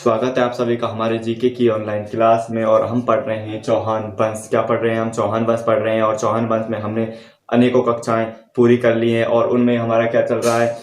स्वागत है आप सभी का हमारे जीके की ऑनलाइन क्लास में। और हम पढ़ रहे हैं चौहान वंश। क्या पढ़ रहे हैं? हम चौहान वंश पढ़ रहे हैं। और चौहान वंश में हमने अनेकों कक्षाएं पूरी कर ली हैं और उनमें हमारा क्या चल रहा है,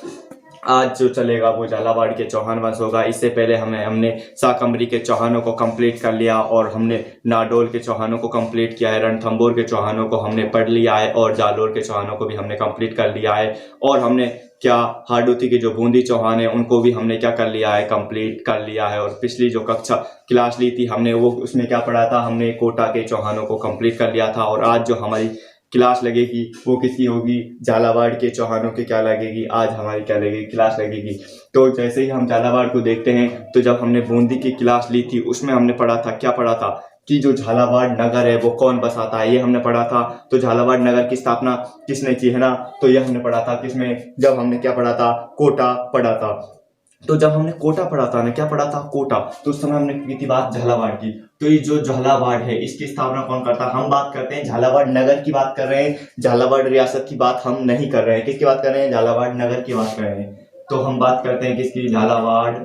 आज जो चलेगा वो झालावाड़ के चौहान वंश होगा। इससे पहले हमने शाकंभरी के चौहानों को कंप्लीट कर लिया और हमने नाडोल के चौहानों को कंप्लीट किया है। रणथंभौर के चौहानों को हमने पढ़ लिया है और जालोर के चौहानों को भी हमने कंप्लीट कर लिया है। और हमने क्या हाडोती के जो बूंदी चौहान है उनको भी हमने क्या कर लिया है, कंप्लीट कर लिया है। और पिछली जो कक्षा क्लास ली थी हमने वो उसमें क्या पढ़ा था, हमने कोटा के चौहानों को कंप्लीट कर लिया था। और आज जो हमारी क्लास लगेगी वो किसकी होगी? झालावाड़ के चौहानों की क्या लगेगी? आज हमारी क्या लगेगी, क्लास लगेगी। तो जैसे ही हम झालावाड़ को देखते हैं तो जब हमने बूंदी की क्लास ली थी उसमें हमने पढ़ा था, क्या पढ़ा था कि जो झालावाड़ नगर है वो कौन बसाता है, ये हमने पढ़ा था। तो झालावाड़ नगर की स्थापना किसने की है ना, तो ये हमने पढ़ा था किसमें, जब हमने क्या पढ़ा था, कोटा पढ़ा था। तो जब हमने कोटा पढ़ा था ना, क्या पढ़ा था, कोटा, तो उस समय हमने की थी बात झालावाड़ की। तो ये जो झालावाड़ है इसकी स्थापना कौन करता है? हम बात करते हैं झालावाड़ नगर की बात कर रहे हैं, झालावाड़ रियासत की बात हम नहीं कर रहे हैं। किसकी बात कर रहे हैं? झालावाड़ नगर की बात कर रहे हैं। तो हम बात करते हैं किसकी? झालावाड़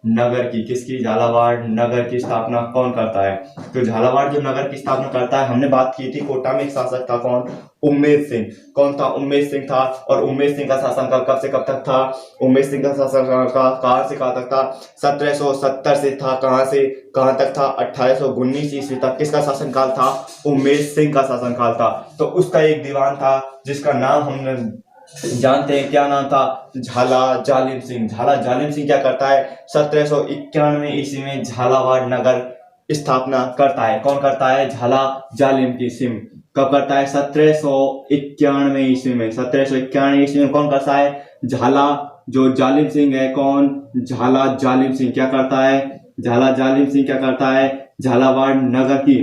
नगर की। किसकी? झालावाड़ नगर की स्थापना कौन करता है? तो झालावाड़ जो नगर की स्थापना करता है, हमने बात की थी कोटा में एक शासक था, कौन? उम्मेद सिंह। कौन था? उम्मेद सिंह था। और उम्मेद सिंह का शासनकाल कब से कब तक था? उम्मेद सिंह का शासनकाल कहां से कहां तक था? 1770 से था, कहां से कहां तक था? 1819 ईस्वी तक किसका शासनकाल था? उम्मेद सिंह का शासनकाल था। तो उसका एक दीवान था जिसका नाम हमने जानते हैं, क्या नाम था? झाला जालिम सिंह। झाला जालिम सिंह क्या करता है? 1791 ईस्वी में झालावाड़ नगर स्थापना करता है। कौन करता है? झाला जालिम की सिंह। कब करता है? 1791 ईस्वी में। 1791 ईस्वी में कौन करता है? झाला जो जालिम सिंह है, कौन? झाला जालिम सिंह क्या करता है? झाला जालिम सिंह क्या करता है? झालावाड़ नगर की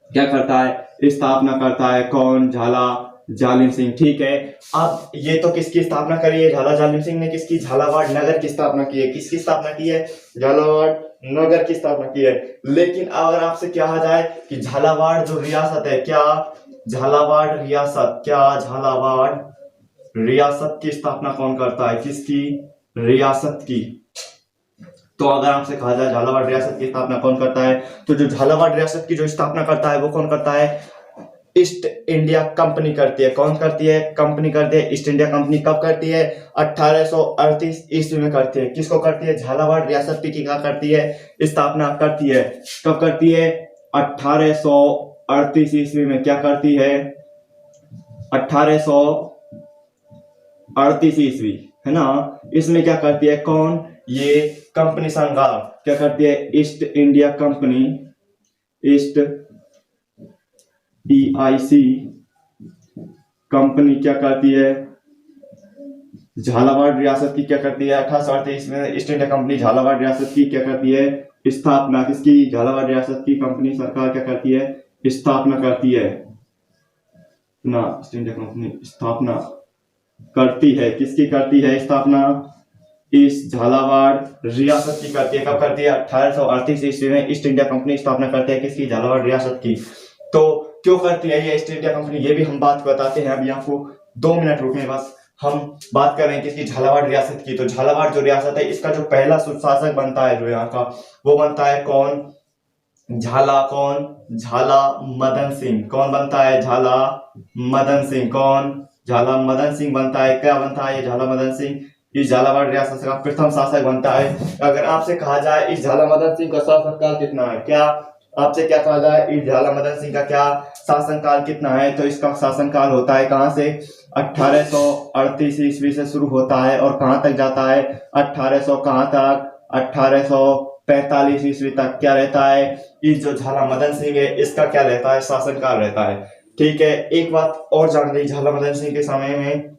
क्या करता है? स्थापना करता है। कौन? झाला जालिम सिंह। ठीक है, अब ये तो किसकी स्थापना करी है? झाला जालिम सिंह ने। किसकी? झालावाड़ नगर की स्थापना की है। किसकी स्थापना की है? झालावाड़ नगर की स्थापना की है। लेकिन अगर आपसे कहा जाए कि झालावाड़ जो रियासत है, क्या झालावाड़ रियासत, क्या झालावाड़ रियासत की स्थापना कौन करता है? किसकी? रियासत की। तो अगर आपसे कहा जाए झालावाड़ रियासत की स्थापना कौन करता है, तो जो झालावाड़ रियासत की जो स्थापना करता है वो कौन करता है? ईस्ट इंडिया कंपनी करती है। कौन करती है? कंपनी करती है। ईस्ट इंडिया कंपनी कब करती है? 1838 ईस्वी में करती है। किसको करती है? झालावाड़ रियासत की क्या करती है? स्थापना करती है। कब करती है? 1838 ईस्वी में क्या करती है? 1838 ईस्वी है ना। इसमें क्या करती है? कौन? ये कंपनी संघार क्या करती है? East India company, east EIC company क्या करती है? झालावाड़ रियासत की क्या करती है? 1838 में ईस्ट इंडिया कंपनी झालावाड़ रियासत की क्या करती है? स्थापना। किसकी? झालावाड़ रियासत की कंपनी सरकार क्या करती है? स्थापना करती है ना। ईस्ट इंडिया कंपनी स्थापना करती है। किसकी करती है स्थापना? इस झालावाड़ रियासत की करती है। कब करती है? 1838 ईस्वी में ईस्ट इंडिया कंपनी स्थापना करती है। किसकी? झालावाड़ रियासत की। तो क्यों करती है ये ईस्ट इंडिया कंपनी, ये भी हम बात बताते हैं। अभी आपको 2 मिनट रुके बस। हम बात कर रहे हैं किसकी? झालावाड़ रियासत की। तो झालावाड़ जो रियासत है इसका जो पहला सुशासक बनता है जो यहाँ का, वो बनता है कौन? झाला। कौन? झाला मदन सिंह। कौन बनता है? झाला मदन सिंह। कौन? झाला मदन सिंह बनता है। क्या बनता है ये झाला मदन सिंह? इस झालावाड़ रियासत का प्रथम शासक बनता है। अगर आपसे कहा जाए इस झाला मदन सिंह का शासनकाल कितना है, क्या आपसे क्या कहा जाए इस झाला मदन सिंह का क्या शासनकाल कितना है, तो इसका शासनकाल होता है कहां से? 1838 ईस्वी से शुरू होता है और कहां तक जाता है? 1800 कहां तक? 1845 ईस्वी तक क्या रहता है? इस जो झाला मदन सिंह है इसका क्या रहता है? शासनकाल रहता है। ठीक है, एक बात और जान ली झाला मदन सिंह के समय में,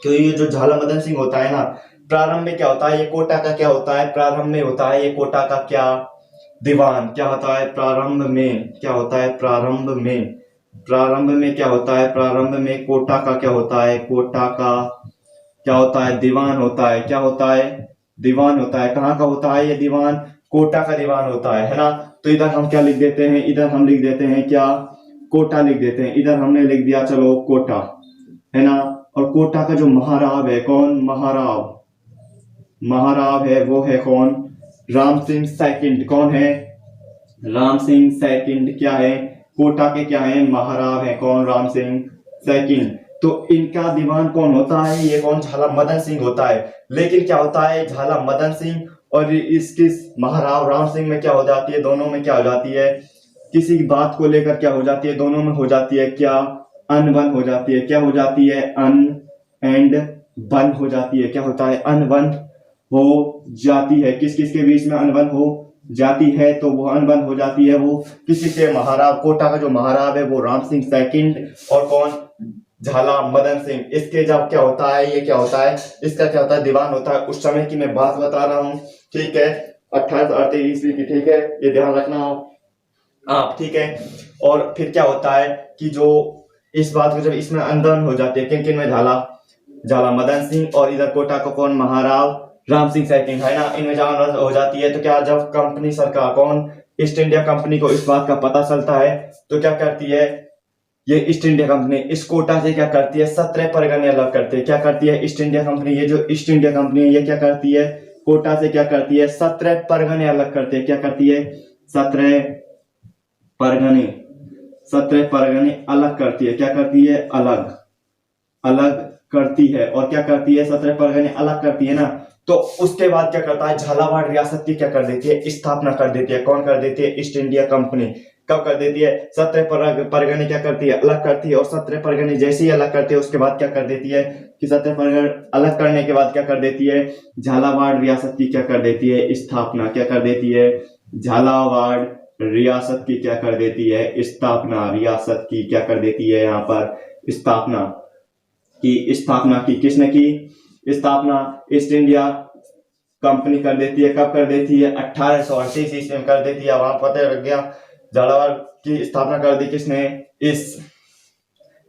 क्योंकि ये जो झाला मदन सिंह होता है ना, प्रारंभ में क्या होता है? ये कोटा का क्या होता है? प्रारंभ में होता है ये कोटा का क्या? दीवान। क्या होता है? प्रारंभ में क्या होता है? प्रारंभ में क्या होता है? प्रारंभ में कोटा का क्या होता है? कोटा का क्या होता है? दीवान होता है। क्या होता है? दीवान होता है। कहाँ का होता है ये दीवान? कोटा का दीवान होता है ना। तो इधर हम क्या लिख देते हैं? इधर हम लिख देते हैं क्या? कोटा लिख देते हैं। इधर हमने लिख दिया चलो कोटा, है ना। और कोटा का जो महाराव है, कौन? महाराव है वो है कौन? राम सिंह सेकंड कौन है? राम सिंह सेकंड क्या है? कोटा के क्या है? महाराव है। कौन? राम सिंह सेकंड। तो इनका दीवान कौन होता है? ये कौन? झाला मदन सिंह होता है। लेकिन क्या होता है, झाला मदन सिंह और इसकी महाराव राम सिंह में क्या हो जाती है? दोनों में क्या हो जाती है? किसी बात को लेकर क्या हो जाती है? दोनों में हो जाती है क्या? अनबन हो जाती है। क्या हो जाती है? अन एंड बन हो जाती है। क्या होता है? अनबन हो जाती है। किस किस के बीच में अनबन हो जाती है? तो वो अनबन हो जाती है वो किसी से? महाराव, कोटा का जो महाराव है वो राम सिंह सेकंड और कौन? झाला मदन सिंह। इसके जब क्या होता है, ये क्या होता है, इसका क्या होता है? दीवान होता है। उस समय की मैं बात बता रहा हूँ, ठीक है, 1838 ईस्वी की, ठीक है, ये ध्यान रखना आप, ठीक है। और फिर क्या होता है कि जो इस बात को जब इसमें अनबन हो जाती है, किन किन में? झाला मदन सिंह और इधर कोटा को कौन? महाराव राम सिंह सेकंड, है ना, इनमें जहां हो जाती है। तो क्या, जब कंपनी सरकार कौन? ईस्ट इंडिया कंपनी को इस बात का पता चलता है तो क्या करती है ये ईस्ट इंडिया कंपनी? इस कोटा से क्या करती है? 17 परगने अलग करती है। क्या करती है ईस्ट इंडिया कंपनी? ये जो ईस्ट इंडिया कंपनी है ये क्या करती है? कोटा से क्या करती है? 17 परगने अलग करती है। क्या करती है? 17 परगने, 17 परगने अलग करती है। क्या करती है? अलग अलग करती है। और क्या करती है? 17 परगने अलग करती है ना। तो उसके बाद क्या करता है? झालावाड़ रियासत की क्या कर देती है? स्थापना कर देती है। कौन कर देती है? East India company. कब कर देती है? 17 परगने क्या करती है? अलग करती है। और 17 परगने जैसे ही अलग करती है उसके बाद क्या कर देती है कि 17 परगने अलग करने के बाद क्या कर देती है? झालावाड़ रियासत की क्या कर देती है? स्थापना। क्या कर देती है? झालावाड़ रियासत की क्या कर देती है? स्थापना। रियासत की क्या कर देती है? यहाँ पर स्थापना की। स्थापना की किसने की? स्थापना ईस्ट इंडिया कंपनी कर देती है। कब कर देती है? 1838 ईस्वी में कर देती है। वहां पता लग गया झालावाड़ की स्थापना कर दी किसने? इस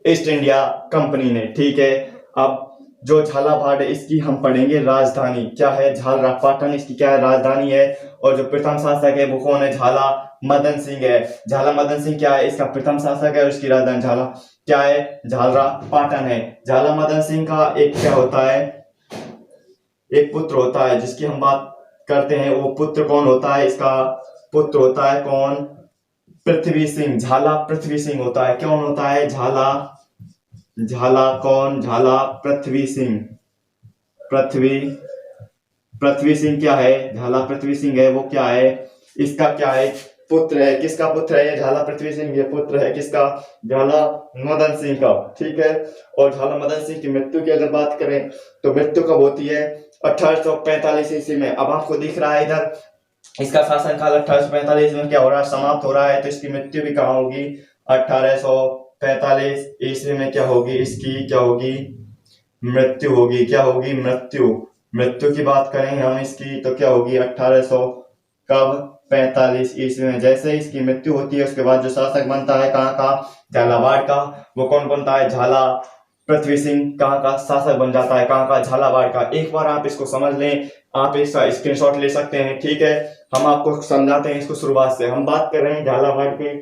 ईस्ट इंडिया कंपनी ने, ठीक है। अब जो झालावाड़ है इसकी हम पढ़ेंगे राजधानी क्या है? झालरापाटन इसकी क्या है? राजधानी है। और जो प्रथम शासक है वो कौन है? झाला मदन सिंह है। झाला मदन सिंह क्या है? इसका प्रथम शासक है और इसकी राजधानी झाला क्या है? झालरापाटन है। झाला मदन सिंह का एक क्या होता है? एक पुत्र होता है जिसकी हम बात करते हैं। वो पुत्र कौन होता है? इसका पुत्र होता है कौन? पृथ्वी सिंह। झाला पृथ्वी सिंह होता है। कौन होता है? झाला कौन? झाला पृथ्वी सिंह। पृथ्वी सिंह क्या है? झाला पृथ्वी सिंह है वो क्या है? इसका क्या है? पुत्र है। किसका पुत्र है ये? झाला पृथ्वी सिंह ये पुत्र है किसका? झाला मदन सिंह का, ठीक है। और झाला मदन सिंह की मृत्यु की अगर बात करें तो मृत्यु कब होती है? 1845 ईस्वी में। अब आपको दिख रहा है इधर इसका शासनकाल 1845 में क्या हो रहा है? समाप्त हो रहा है। तो इसकी मृत्यु भी कहाँ होगी? 1845 ईस्वी में क्या होगी? इसकी क्या होगी? मृत्यु होगी। क्या होगी? मृत्यु की बात करें हम इसकी तो क्या होगी? 1800 कब? 45 ईस्वी में। जैसे इसकी मृत्यु होती है उसके बाद जो शासक बनता है कहाँ का? झालावाड़ का। वो कौन बनता है? झाला पृथ्वी सिंह कहाँ का शासक बन जाता है? कहाँ का? झालावाड़ का। एक बार आप इसको समझ लें, आप इसका स्क्रीनशॉट ले सकते हैं, ठीक है। हम आपको समझाते हैं इसको शुरुआत से। हम बात कर रहे हैं झालावाड़ के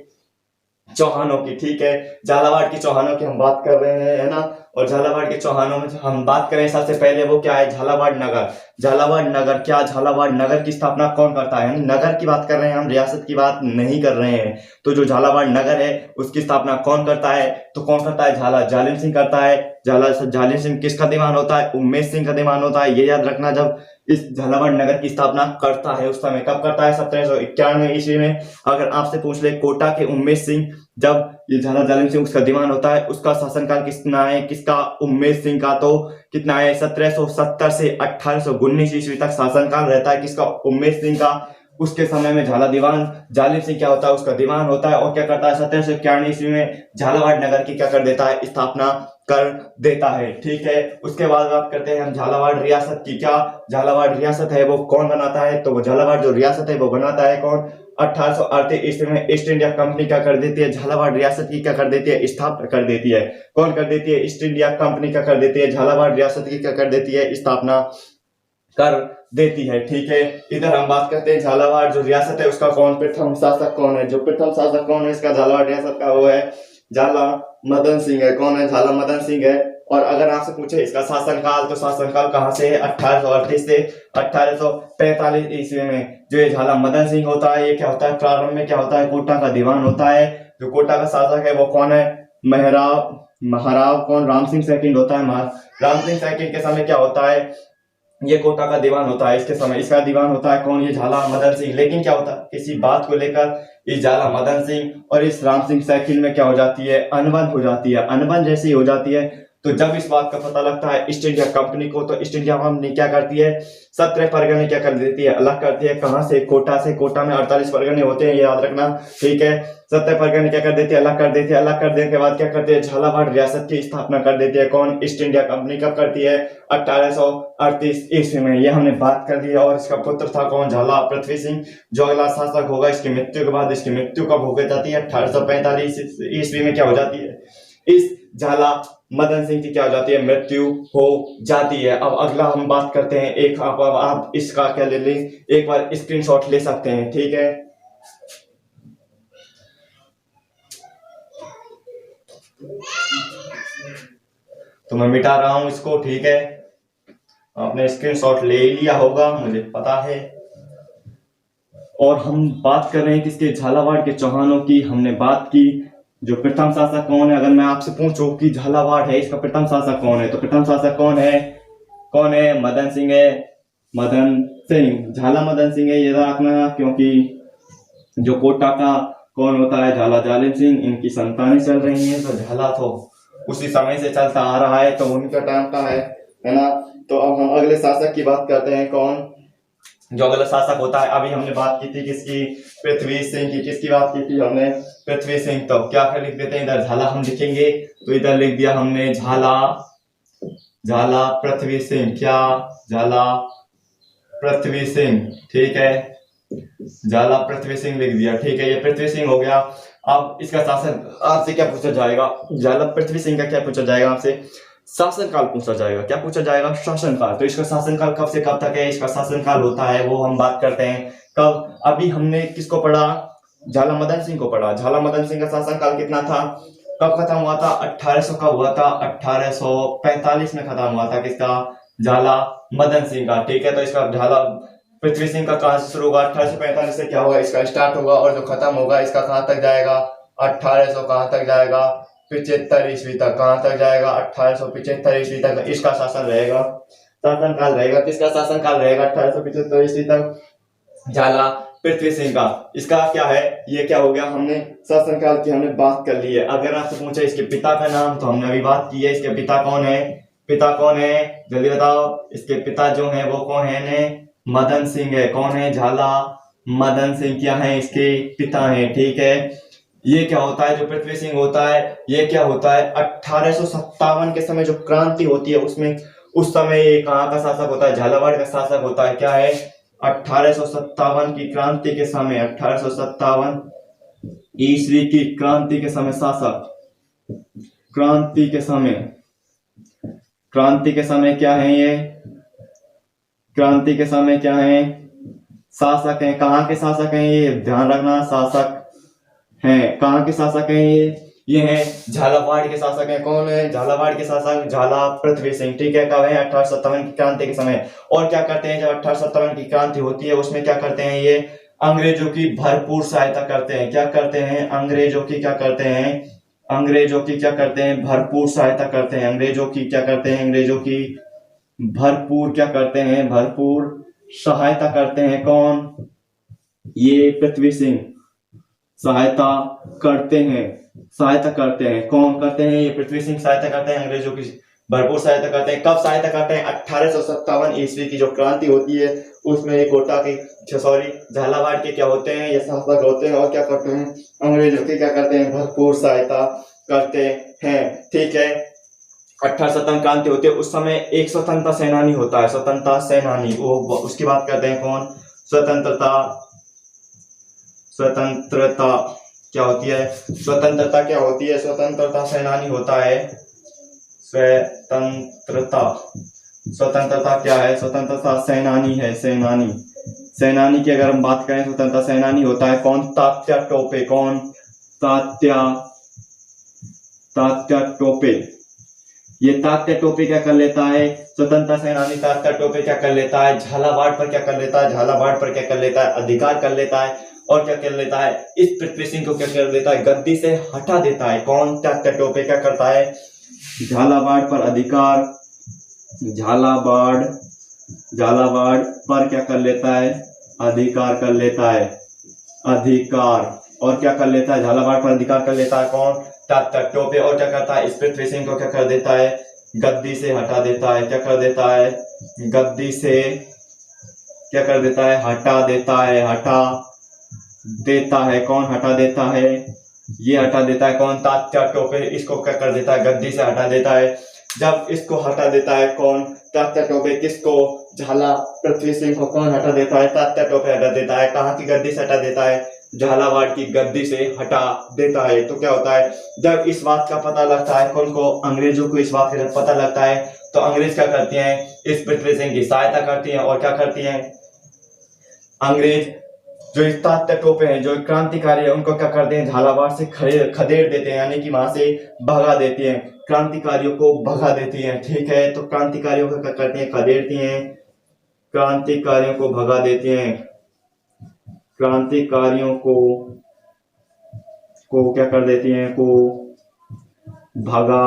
चौहानों की, ठीक है। झालावाड़ की चौहानों की हम बात कर रहे हैं, है ना। और झालावाड़ के चौहानों में हम बात करें सबसे पहले वो क्या है? झालावाड़ नगर। झालावाड़ नगर क्या? झालावाड़ नगर की स्थापना कौन करता है? नगर की बात कर रहे हैं हम, रियासत की बात नहीं कर रहे हैं। तो जो झालावाड़ नगर है उसकी स्थापना कौन करता है? तो कौन करता है? झाला जालिम सिंह करता है। जालिम सिंह किसका दीवान होता है? उमेश सिंह का दीवान होता है। ये याद रखना, जब इस झालावाड़ नगर की स्थापना करता है उस समय कब करता है? 1791 ईस्वी में। अगर आपसे पूछ ले कोटा के उमेश सिंह, जब ये झाला जालिम सिंह उसका दीवान होता है, उसका शासनकाल कितना है? किसका? उमेश सिंह का। तो कितना है? 1770 से 1819 ईस्वी तक शासनकाल रहता है किसका? उमेश सिंह का। उसके समय में झाला दीवान जालिम सिंह क्या होता है? उसका दीवान होता है। और क्या करता है? 1791 ईस्वी में झालावाड़ नगर की क्या कर देता है? स्थापना कर देता है, ठीक है। उसके बाद बात करते हैं हम झालावाड़ रियासत की। क्या झालावाड़ रियासत है वो कौन बनाता है? तो वो झालावाड़ जो रियासत है वो बनाता है कौन? 1838 ईस्वी में ईस्ट इंडिया कंपनी क्या कर देती है? झालावाड़ रियासत की क्या कर देती है? स्थापना कर देती है। कौन कर देती है? ईस्ट इंडिया कंपनी क्या कर देती है? झालावाड़ रियासत की क्या कर देती है? स्थापना कर देती है, ठीक है। इधर हम बात करते हैं झालावाड़ जो रियासत है उसका कौन प्रथम शासक कौन है? जो प्रथम शासक कौन है इसका झालावाड़ रियासत का? वो है झाला मदन सिंह है। कौन है? झाला मदन सिंह है। और अगर आपसे पूछे इसका शासनकाल, तो शासनकाल कहाँ से है? 1838 से 1845 ईस्वी में। जो ये झाला मदन सिंह होता है, ये क्या होता है, प्रारंभ में क्या होता है, कोटा का दीवान होता है। जो कोटा का शासक है वो कौन है? महाराव कौन? राम सिंह सेकंड होता है। राम सिंह सेकंड के समय क्या होता है, ये कोटा का दीवान होता है। इसके समय इसका दीवान होता है कौन? ये झाला मदन सिंह। लेकिन क्या होता है, किसी बात को लेकर इस झाला मदन सिंह और इस राम सिंह सेकंड में क्या हो जाती है? अनबन हो जाती है। अनबन जैसी हो जाती है, तो जब इस बात का पता लगता है ईस्ट इंडिया कंपनी को, तो ईस्ट इंडिया कंपनी क्या करती है? 17 परगने क्या कर देती है? अलग करती है। कहां से? कोटा से। कोटा में 48 परगने होते हैं, ये याद रखना, ठीक है। 17 परगने क्या कर देती है? अलग कर देती है। अलग कर देने के बाद क्या करते हैं? झालावाड़ रियासत की स्थापना कर देती है। कौन? East India company. कब करती है? 1838 ईस्वी में। ये हमने बात कर दी है। और इसका पुत्र था कौन? झाला पृथ्वी सिंह, जो अगला शासक होगा इसकी मृत्यु के बाद। इसकी मृत्यु कब हो जाती है? 1845 ईस्वी में क्या हो जाती है? इस झाला मदन सिंह की क्या हो जाती है? मृत्यु हो जाती है। अब अगला हम बात करते हैं, एक आप इसका क्या ले लें, एक बार स्क्रीनशॉट ले सकते हैं, ठीक है। तो मैं मिटा रहा हूं इसको, ठीक है। आपने स्क्रीनशॉट ले लिया होगा, मुझे पता है। और हम बात कर रहे हैं किसके? झालावाड़ के चौहानों की। हमने बात की जो प्रथम शासक कौन है। अगर मैं आपसे पूछूं कि झालावाड़ है, इसका प्रथम शासक कौन है, तो प्रथम शासक कौन है? कौन है? मदन सिंह है। मदन सिंह, झाला मदन सिंह है, ये रखना, क्योंकि जो कोटा का कौन होता है? झाला जालिम सिंह। इनकी संतानें चल रही हैं, तो झाला तो उसी समय से चलता आ रहा है, तो उनका टाइम का है ना। तो अब हम अगले शासक की बात करते हैं। कौन? जो अगला शासक होता है, अभी हमने बात की थी किसकी? पृथ्वी सिंह की। किसकी बात की थी हमने? पृथ्वी सिंह। तो क्या कर लिख देते हैं इधर? झाला हम लिखेंगे, तो इधर लिख दिया हमने झाला, झाला पृथ्वी सिंह। क्या? झाला पृथ्वी सिंह, ठीक है। झाला पृथ्वी सिंह लिख दिया, ठीक है। ये पृथ्वी सिंह हो गया। अब इसका शासन आपसे क्या पूछा जाएगा? झाला पृथ्वी सिंह का क्या पूछा जाएगा आपसे? शासनकाल पूछा जाएगा। क्या पूछा जाएगा? शासनकाल। तो इसका शासनकाल कब से कब तक है? इसका शासनकाल होता है, वो हम बात करते हैं कब। अभी हमने किसको पढ़ा? झाला मदन सिंह को पढ़ा। झाला मदन सिंह का शासनकाल कितना था? कब खत्म हुआ था? 1800 का हुआ था, 1845 में खत्म हुआ था। किसका? झाला मदन सिंह का, ठीक है। तो इसका झाला पृथ्वी सिंह का कहां से शुरू होगा? 1845 से क्या होगा? इसका स्टार्ट होगा, और जो खत्म होगा इसका कहां तक जाएगा? 1800 कहां तक जाएगा? 75 ईस्वी तक। कहां तक जाएगा? 1875 ईस्वी तक इसका शासन रहेगा, शासनकाल रहेगा। किसका शासनकाल रहेगा? 1875 ईस्वी तक झाला पृथ्वी सिंह का। इसका क्या है? ये क्या हो गया? हमने शासनकाल की हमने बात कर ली है। अगर आपसे पूछे इसके पिता का नाम, तो हमने अभी बात की है। इसके पिता कौन है? पिता कौन है? जल्दी बताओ। इसके पिता जो है वो कौन है? मदन सिंह है। कौन है? झाला मदन सिंह क्या है? इसके पिता है, ठीक है। ये क्या होता है? जो पृथ्वी सिंह होता है, ये क्या होता है? 1857 के समय जो क्रांति होती है, उसमें उस समय ये कहाँ का शासक होता है? झालावाड़ का शासक होता है। क्या है? 1857 की क्रांति के समय, 1857 ईस्वी की क्रांति के समय शासक, क्रांति के समय, क्रांति के समय क्या है ये? क्रांति के समय क्या है? शासक हैं। कहाँ के शासक हैं ये? ध्यान रखना, शासक हैं। कहाँ के शासक हैं ये हैं झालावाड़ के शासक हैं। कौन है? झालावाड़ के शासक झाला पृथ्वी सिंह, ठीक है। कब है? 1857 की क्रांति के समय। और क्या करते हैं? जब 1857 की क्रांति होती है, उसमें क्या करते हैं ये? अंग्रेजों की भरपूर सहायता करते हैं। क्या करते हैं? अंग्रेजों की क्या करते हैं? अंग्रेजों की क्या करते हैं? भरपूर सहायता करते हैं। अंग्रेजों की क्या करते हैं? अंग्रेजों की भरपूर क्या करते हैं? भरपूर सहायता करते हैं। कौन? ये पृथ्वी सिंह सहायता करते हैं, सहायता करते हैं। कौन करते हैं? ये पृथ्वी सिंह सहायता करते हैं, अंग्रेजों की भरपूर सहायता करते हैं। कब सहायता करते हैं? 1857 ईस्वी की जो क्रांति होती है, उसमें ये कोटा के झालावाड़ के क्या होते हैं? ये शासक होते हैं, और क्या करते हैं? अंग्रेजों की क्या करते हैं? भरपूर सहायता करते हैं, ठीक है। 1857 क्रांति होती है, उस समय एक स्वतंत्रता सेनानी होता है, स्वतंत्रता सेनानी, वो उसकी बात करते हैं। कौन? स्वतंत्रता, स्वतंत्रता क्या होती है? स्वतंत्रता क्या होती है? स्वतंत्रता सेनानी होता है। स्वतंत्रता, स्वतंत्रता क्या है? स्वतंत्रता सेनानी है, सेनानी, सेनानी की अगर हम बात करें, स्वतंत्रता सेनानी होता है कौन? तात्या टोपे। कौन? तात्या, तात्या टोपे, ये तात्या टोपे क्या कर लेता है, स्वतंत्रता सेनानी तात्या टोपे क्या कर लेता है, झालावाड़ पर क्या कर लेता है, झालावाड़ पर क्या कर लेता है, अधिकार कर लेता है और क्या कर लेता है, इस पृथ्वी सिंह को क्या कर देता है, गद्दी से हटा देता है। कौन, तात्या टोपे क्या करता है, झालावाड़ पर अधिकार, झालावाड़ झालावाड़ पर क्या कर लेता है, अधिकार कर लेता है, अधिकार, और क्या कर लेता है, झालावाड़ पर अधिकार कर लेता है कौन, तात्या टोपे। और क्या करता है, इस पृथ्वी सिंह को क्या कर देता है, गद्दी से हटा देता है, क्या कर देता है, गद्दी से क्या कर देता है, हटा देता है, हटा देता है। कौन हटा देता है, ये हटा देता है कौन, तात्या टोपे। इसको क्या कर देता है, गद्दी से हटा देता है। जब इसको हटा देता है कौन, तात्या टोपे, किसको, झाला पृथ्वी सिंह को कौन हटा देता है, तात्या टोपे हटा देता है। कहाँ की गद्दी से हटा देता है, झालावाड़ की गद्दी से हटा देता है। तो क्या होता है, जब इस बात का पता लगता है कौन को, अंग्रेजों को इस बात का जब पता लगता है तो अंग्रेज क्या करती हैं, इस पृथ्वी सिंह की सहायता करती हैं। और क्या करती हैं, अंग्रेज जो इस तात्या टोपे हैं, जो क्रांतिकारी है, उनको क्या करते हैं, झालावाड़ से खदेड़ देते हैं, यानी कि वहां से भगा देती हैं, क्रांतिकारियों को भगा देती हैं। ठीक है, तो क्रांतिकारियों को क्या करती हैं, खदेड़ती हैं, क्रांतिकारियों को भगा देती हैं, क्रांतिकारियों को क्या कर देती हैं, को भगा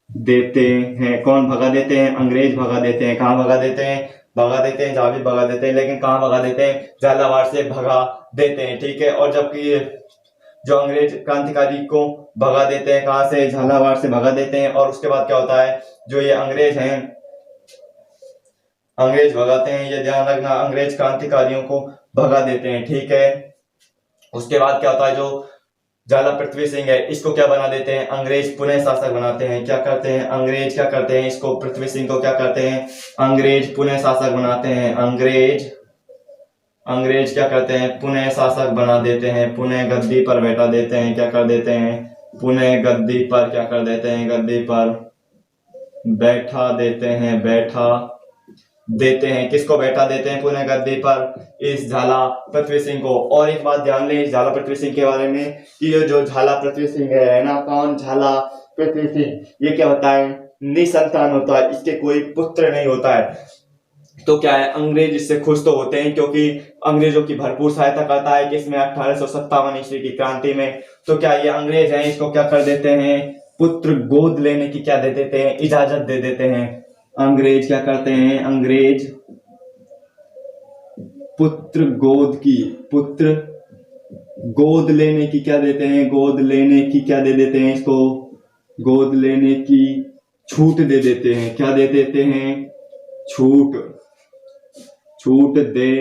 देते हैं। कौन भगा देते हैं, अंग्रेज भगा देते हैं। कहाँ भगा देते हैं, भगा देते हैं, जहाँ भी भगा देते हैं, लेकिन कहाँ भगा देते हैं, झालावाड़ से भगा देते हैं। ठीक है, और जबकि जो अंग्रेज क्रांतिकारी को भगा देते हैं, कहाँ से, झालावाड़ से भगा देते हैं। और उसके बाद क्या होता है, जो ये अंग्रेज हैं, अंग्रेज भगाते हैं, ये ध्यान रखना, अंग्रेज क्रांतिकारियों को भगा देते हैं। ठीक है, उसके बाद क्या होता है, जो झाला पृथ्वी सिंह है, इसको क्या बना देते हैं, अंग्रेज पुनः शासक बनाते हैं। क्या करते हैं, अंग्रेज क्या करते हैं, इसको पृथ्वी सिंह को क्या करते हैं, अंग्रेज पुनः शासक बनाते हैं। अंग्रेज क्या करते हैं, पुनः शासक बना देते हैं, पुनः गद्दी पर बैठा देते हैं। क्या कर देते हैं, पुनः गद्दी पर क्या कर देते हैं, गद्दी पर बैठा देते हैं, बैठा देते हैं। किसको बैठा देते हैं पुनः गद्दी पर, इस झाला पृथ्वी सिंह को। और एक बात ध्यान लें झाला पृथ्वी सिंह के बारे में कि ये जो झाला पृथ्वी सिंह है ना, कौन, झाला पृथ्वी सिंह, ये क्या होता है, निसंतान होता है, इसके कोई पुत्र नहीं होता है। तो क्या है, अंग्रेज इससे खुश तो होते हैं क्योंकि अंग्रेजों की भरपूर सहायता करता है, किसमें, 1857 ईस्वी की क्रांति में। तो क्या ये अंग्रेज हैं, इसको क्या कर देते हैं, पुत्र गोद लेने की क्या दे देते हैं, इजाजत दे देते हैं। अंग्रेज क्या करते हैं, अंग्रेज पुत्र गोद लेने की क्या देते हैं, गोद लेने की क्या दे देते हैं, इसको गोद लेने की छूट दे देते हैं। क्या दे देते हैं, छूट दे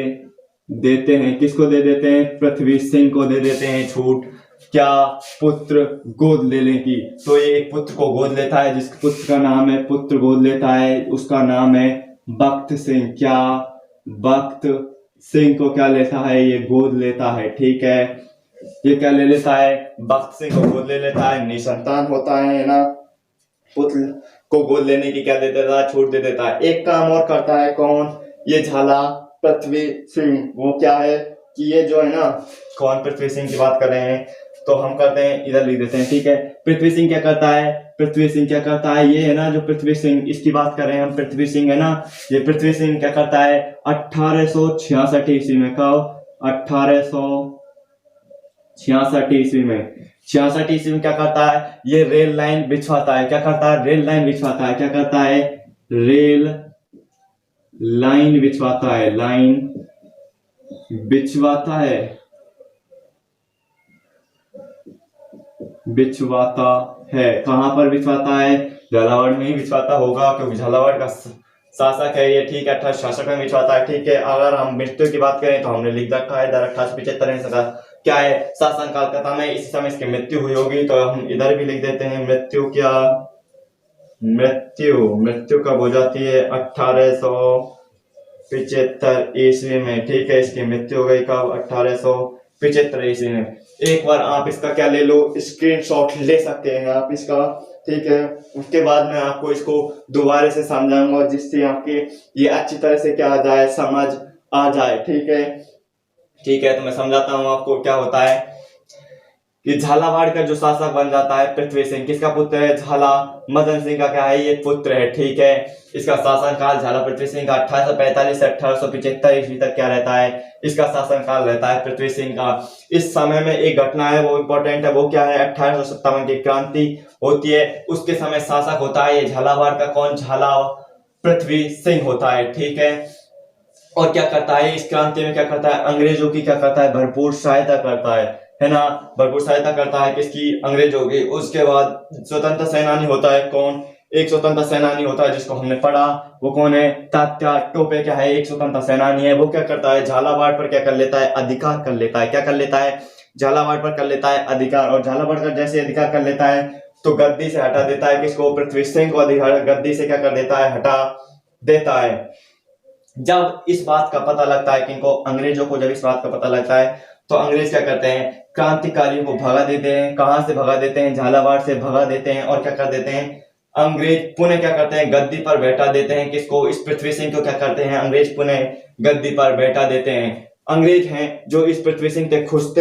देते हैं। किसको दे देते हैं, पृथ्वी सिंह को दे देते हैं छूट, क्या, पुत्र गोद लेने की। तो ये एक पुत्र को गोद लेता है, जिस पुत्र का नाम है, पुत्र गोद लेता है, उसका नाम है बख्त सिंह। क्या, बख्त सिंह को क्या लेता है, ये गोद लेता है। ठीक है, ये क्या ले लेता है, बख्त सिंह को गोद ले लेता है, निसंतान होता है ना, पुत्र को गोद लेने की क्या दे देता है, छूट दे देता है। एक काम और करता है कौन, ये झाला पृथ्वी सिंह, वो क्या है कि ये जो है ना, कौन, पृथ्वी सिंह की बात कर रहे हैं तो हम करते हैं, इधर लिख देते हैं। ठीक है, पृथ्वी सिंह क्या करता है, पृथ्वी सिंह क्या करता है, ये है ना जो पृथ्वी सिंह, इसकी बात कर रहे हैं हम, पृथ्वी सिंह है ना, ये पृथ्वी सिंह क्या करता है, 1866 ईस्वी में, कब, 1866 ईस्वी में, 66 ईस्वी में क्या करता है, ये रेल लाइन बिछवाता है। क्या करता है, रेल लाइन बिछवाता है। क्या करता है, रेल लाइन बिछवाता है, लाइन बिछवाता है, बिछवाता है। कहां पर बिछवाता है, झालावाड़ में ही बिछवाता होगा क्योंकि झालावाड़ का शासक है ये। ठीक है, 1866 में बिछवाता है। ठीक है, अगर हम मृत्यु की बात करें तो हमने लिख रखा है 1875 क्या है, शासन कलकत्ता में इस समय इसकी मृत्यु हुई होगी, तो हम इधर भी लिख देते हैं मृत्यु। क्या, मृत्यु कब हो जाती है, 1875 ईस्वी में। ठीक है, इसकी मृत्यु हो गई कब, 1875 ईस्वी में। एक बार आप इसका क्या ले लो, स्क्रीनशॉट ले सकते हैं आप इसका। ठीक है, उसके बाद मैं आपको इसको दोबारा से समझाऊंगा जिससे आपके ये अच्छी तरह से क्या आ जाए, समझ आ जाए। ठीक है, ठीक है, तो मैं समझाता हूँ आपको क्या होता है। कि झालावाड़ का जो शासक बन जाता है पृथ्वी सिंह, किसका पुत्र है? झाला मदन सिंह का क्या है? ये पुत्र है, ठीक है। इसका शासनकाल झाला पृथ्वी सिंह का 1845 से 1875 ईस्वी तक क्या रहता है? इसका शासनकाल रहता है पृथ्वी सिंह का। इस समय में एक घटना है वो इंपॉर्टेंट है, वो क्या है? 1857 की क्रांति होती है, उसके समय शासक होता है ये झालावाड़ का कौन? झाला पृथ्वी सिंह होता है, ठीक है। और क्या करता है इस क्रांति में? क्या करता है? अंग्रेजों की क्या करता है? भरपूर सहायता करता है ना? भरपूर सहायता करता है किसकी? अंग्रेजों की। उसके बाद स्वतंत्र सेनानी होता है कौन? एक स्वतंत्र सेनानी होता है जिसको हमने पढ़ा, वो कौन है? तात्या टोपे क्या है? एक स्वतंत्र सेनानी है। वो क्या करता है? झालावाड़ पर क्या कर लेता है? अधिकार कर लेता है। क्या कर लेता है? झालावाड़ पर कर लेता है अधिकार। और झालावाड़ का जैसे अधिकार कर लेता है तो गद्दी से हटा देता है किसको? पृथ्वी सिंह को अधिकार गद्दी से क्या कर देता है? हटा देता है। जब इस बात का पता लगता है किनको? अंग्रेजों को। जब इस बात का पता लगता है तो अंग्रेज क्या करते हैं? क्रांतिकारियों को भगा देते हैं। कहां से भगा देते हैं? झालावाड़ से भगा देते हैं। और क्या कर देते हैं? अंग्रेज पुनः क्या करते हैं? गद्दी पर बैठा देते हैं किसको? इस पृथ्वी सिंह को क्या करते हैं? अंग्रेज पुनः गद्दी पर बैठा देते हैं। अंग्रेज हैं जो इस पृथ्वी सिंह से खुश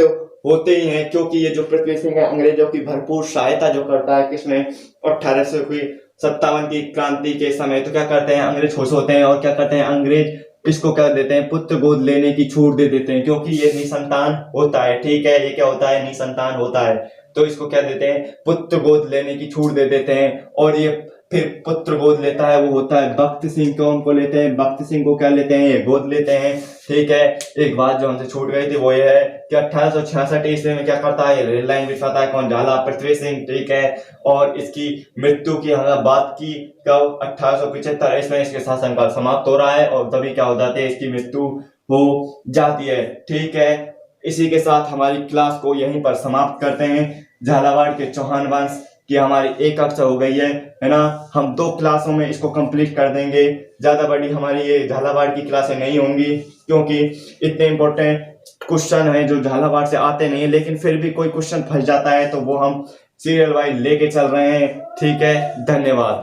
होते ही हैं, क्योंकि ये जो पृथ्वी सिंह है अंग्रेजों की भरपूर सहायता जो करता है किसमें? 1857 की क्रांति के समय। तो क्या करते हैं? अंग्रेज खुश होते हैं और क्या करते हैं? अंग्रेज इसको क्या देते हैं? पुत्र गोद लेने की छूट दे देते हैं, क्योंकि ये निसंतान होता है, ठीक है। ये क्या होता है? निसंतान होता है, तो इसको क्या देते हैं? पुत्र गोद लेने की छूट दे देते हैं। और ये फिर पुत्र गोद लेता है वो होता है भक्त सिंह को। उनको लेते हैं भक्त सिंह को क्या लेते हैं? ये गोद लेते हैं, ठीक है। एक बात जो हमसे छूट गई थी वो ये है कि 1866 ईस्वी में क्या करता है? रेल लाइन बिछाता है कौन? झाला पृथ्वी सिंह, ठीक है। और इसकी मृत्यु की हमने बात की कब? 1875 ईस्वी में इसके शासनकाल समाप्त हो रहा है और तभी क्या हो जाती है? इसकी मृत्यु हो जाती है, ठीक है। इसी के साथ हमारी क्लास को यहीं पर समाप्त करते हैं। झालावाड़ के चौहान वंश की हमारी एक कक्षा हो गई है ना। हम 2 क्लासों में इसको कंप्लीट कर देंगे। ज्यादा बड़ी हमारी ये झालावाड़ की क्लासें नहीं होंगी, क्योंकि इतने इंपॉर्टेंट क्वेश्चन है जो झालावाड़ से आते नहीं है, लेकिन फिर भी कोई क्वेश्चन फंस जाता है तो वो हम सीरियल वाइज लेके चल रहे हैं, ठीक है। धन्यवाद।